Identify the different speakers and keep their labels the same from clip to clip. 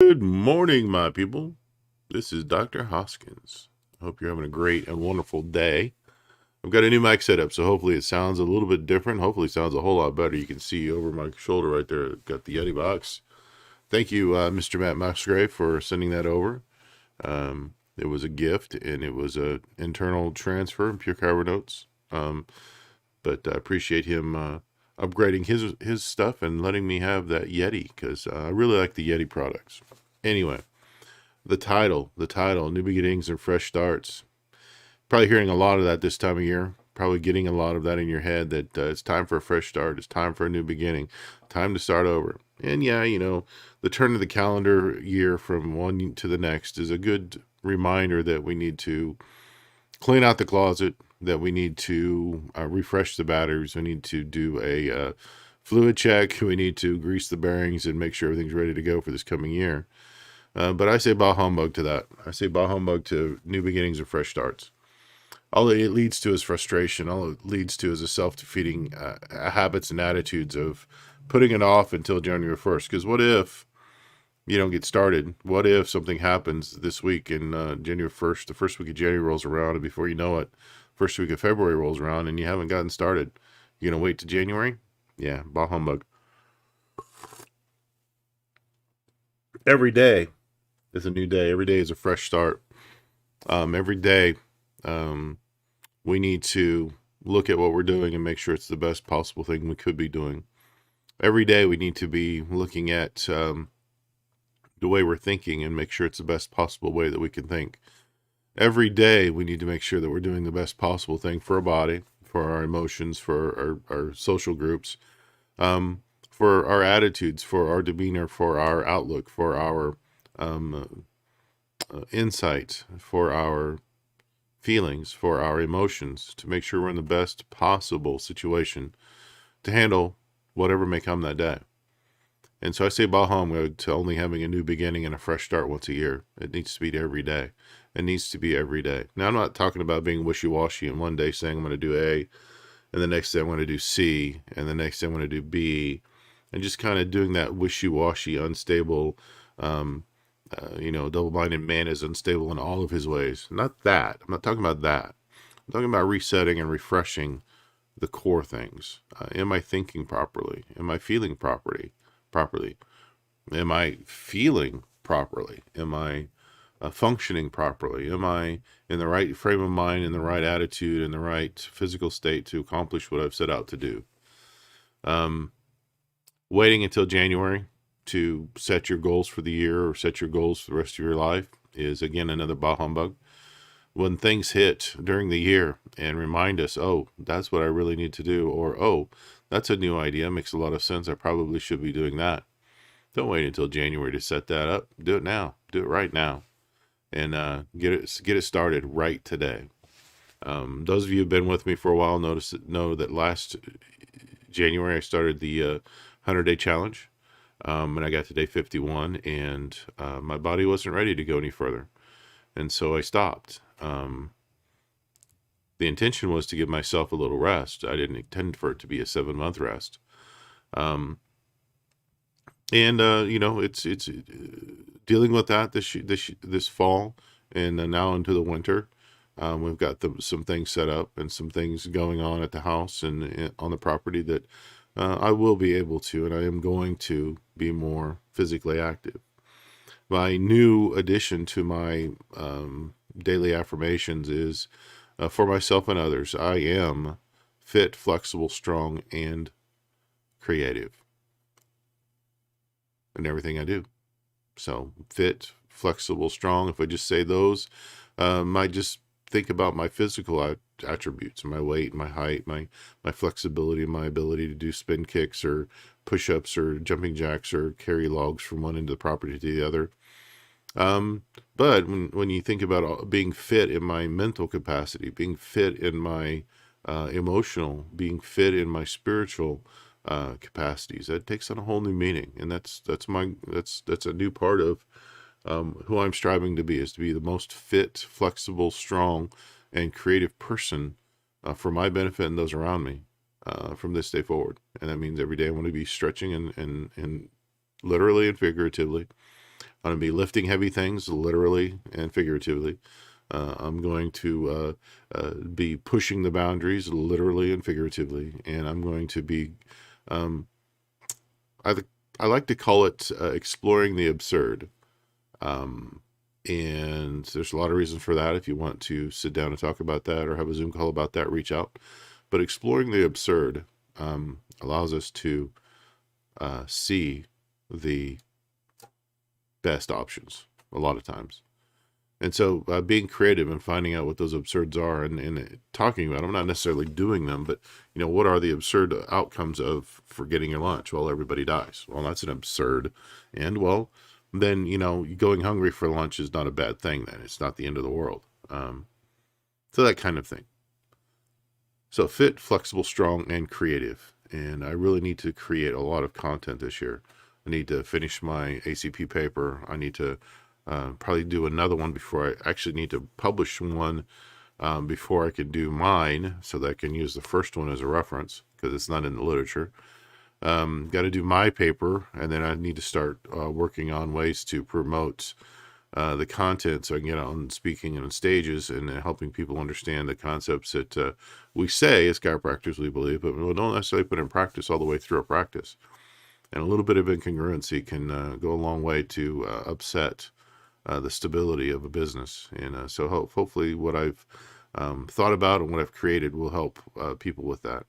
Speaker 1: Good morning, my people. This is Dr. Hoskins. I hope you're having a great and wonderful day. I've got a new mic set up, so hopefully it sounds a little bit different. Hopefully it sounds a whole lot better. You can see over my shoulder right there, I've got the Yeti box. Thank you, Mr. Matt Musgrave, for sending that over. It was a gift, and it was an internal transfer in Pure Kyber Notes. But I appreciate him upgrading his stuff and letting me have that Yeti, because I really like the Yeti products. Anyway, the title, New Beginnings and Fresh Starts. Probably hearing a lot of that this time of year. Probably getting a lot of that in your head that it's time for a fresh start. It's time for a new beginning. Time to start over. And yeah, the turn of the calendar year from one to the next is a good reminder that we need to clean out the closet, that we need to refresh the batteries. We need to do a fluid check. We need to grease the bearings and make sure everything's ready to go for this coming year. But I say bah humbug to that. I say bah humbug to new beginnings and fresh starts. All it leads to is frustration. All it leads to is a self-defeating habits and attitudes of putting it off until January 1st. Because what if you don't get started? What if something happens this week and January 1st, the first week of January rolls around, and before you know it, first week of February rolls around and you haven't gotten started? You gonna wait to January? Yeah, bah humbug. Every day is a new day. Every day is a fresh start. Every day, we need to look at what we're doing and make sure it's the best possible thing we could be doing. Every day, we need to be looking at the way we're thinking and make sure it's the best possible way that we can think. Every day, we need to make sure that we're doing the best possible thing for our body, for our emotions, for our social groups, for our attitudes, for our demeanor, for our outlook, for our insight, for our feelings, for our emotions, to make sure we're in the best possible situation to handle whatever may come that day. And so I say bah humbug to only having a new beginning and a fresh start once a year. It needs to be every day. It needs to be every day. Now, I'm not talking about being wishy-washy and one day saying I'm going to do A, and the next day I'm going to do C, and the next day I'm going to do B, and just kind of doing that wishy-washy, unstable, double-minded man is unstable in all of his ways. Not that. I'm not talking about that. I'm talking about resetting and refreshing the core things. Am I thinking properly? Am I feeling properly? Am I feeling properly? Am I functioning properly? Am I in the right frame of mind, in the right attitude, in the right physical state to accomplish what I've set out to do? Waiting until January to set your goals for the year or set your goals for the rest of your life is, again, another bah humbug. When things hit during the year and remind us, oh, that's what I really need to do, or, oh, that's a new idea, makes a lot of sense, I probably should be doing that. Don't wait until January to set that up. Do it now. Do it right now. And get it started right today. Those of you who've been with me for a while know that last January I started the 100-day challenge. And I got to day 51, and my body wasn't ready to go any further. And so I stopped. The intention was to give myself a little rest. I didn't intend for it to be a 7-month rest. It's dealing with that this fall and now into the winter. We've got some things set up and some things going on at the house and on the property that I will be able to, and I am going to be more physically active. My new addition to my daily affirmations is for myself and others. I am fit, flexible, strong, and creative in everything I do. So fit, flexible, strong. If I just say those, I just think about my physical attributes, my weight, my height, my flexibility, my ability to do spin kicks or push-ups or jumping jacks or carry logs from one end of the property to the other. But when you think about being fit in my mental capacity, being fit in my emotional, being fit in my spiritual capacities, that takes on a whole new meaning. And that's a new part of who I'm striving to be, is to be the most fit, flexible, strong, and creative person for my benefit and those around me from this day forward. And that means every day I want to be stretching and literally and figuratively, I'm going to be lifting heavy things, literally and figuratively. I'm going to be pushing the boundaries, literally and figuratively, and I'm going to be, um, I, I like to call it exploring the absurd. Um, and there's a lot of reasons for that. If you want to sit down and talk about that or have a Zoom call about that, reach out. But exploring the absurd allows us to see the best options a lot of times. And so being creative and finding out what those absurds are and talking about them, not necessarily doing them, but, what are the absurd outcomes of forgetting your lunch? Well, everybody dies. Well, that's an absurd. And, well, then, going hungry for lunch is not a bad thing then. It's not the end of the world. So that kind of thing. So fit, flexible, strong, and creative. And I really need to create a lot of content this year. I need to finish my ACP paper. I need to probably do another one before I actually need to publish one before I can do mine, so that I can use the first one as a reference because it's not in the literature. Got to do my paper, and then I need to start working on ways to promote the content so I can get on speaking on stages and helping people understand the concepts that we say as chiropractors we believe, but we don't necessarily put in practice all the way through our practice. And a little bit of incongruency can go a long way to upset the stability of a business. And so hopefully what I've thought about and what I've created will help people with that.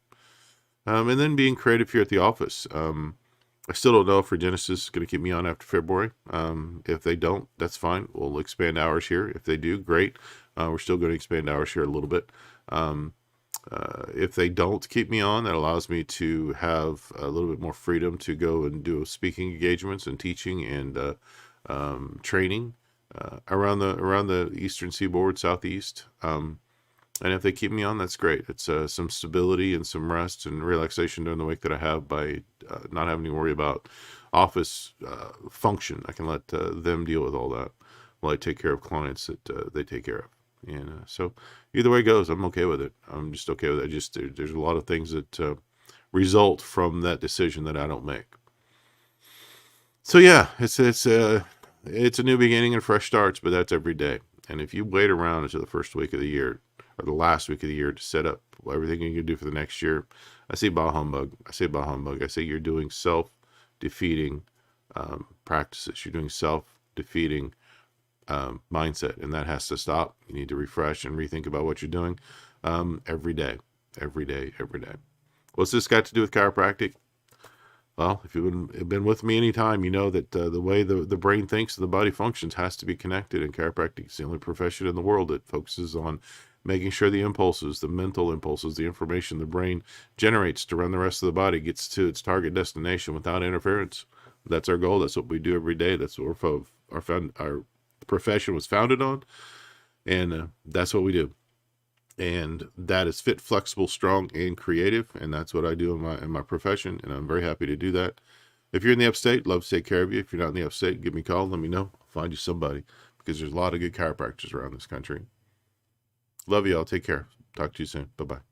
Speaker 1: And then being creative here at the office. I still don't know if Regenesis is going to keep me on after February. If they don't, that's fine. We'll expand hours here. If they do, great. We're still going to expand hours here a little bit. If they don't keep me on, that allows me to have a little bit more freedom to go and do speaking engagements and teaching and training around the Eastern Seaboard, Southeast. And if they keep me on, that's great. It's some stability and some rest and relaxation during the week that I have by not having to worry about office function. I can let them deal with all that while I take care of clients that they take care of. And so either way it goes, I'm okay with it. I'm just okay with it. There's a lot of things that result from that decision that I don't make. So yeah, it's a new beginning and fresh starts, but that's every day. And if you wait around until the first week of the year or the last week of the year to set up everything you can do for the next year, I say bah humbug. I say you're doing self-defeating practices. You're doing self-defeating mindset, and that has to stop. You need to refresh and rethink about what you're doing every day. What's this got to do with chiropractic? Well, if you've been with me any time, you know that the way the brain thinks and the body functions has to be connected, and chiropractic is the only profession in the world that focuses on making sure the impulses, the mental impulses, the information the brain generates to run the rest of the body gets to its target destination without interference. That's our goal. That's what we do every day. That's what our profession was founded on, and that's what we do. And that is fit, flexible, strong, and creative. And that's what I do in my profession. And I'm very happy to do that. If you're in the upstate, love to take care of you. If you're not in the upstate, give me a call. Let me know. I'll find you somebody, because there's a lot of good chiropractors around this country. Love you all. Take care. Talk to you soon. Bye-bye.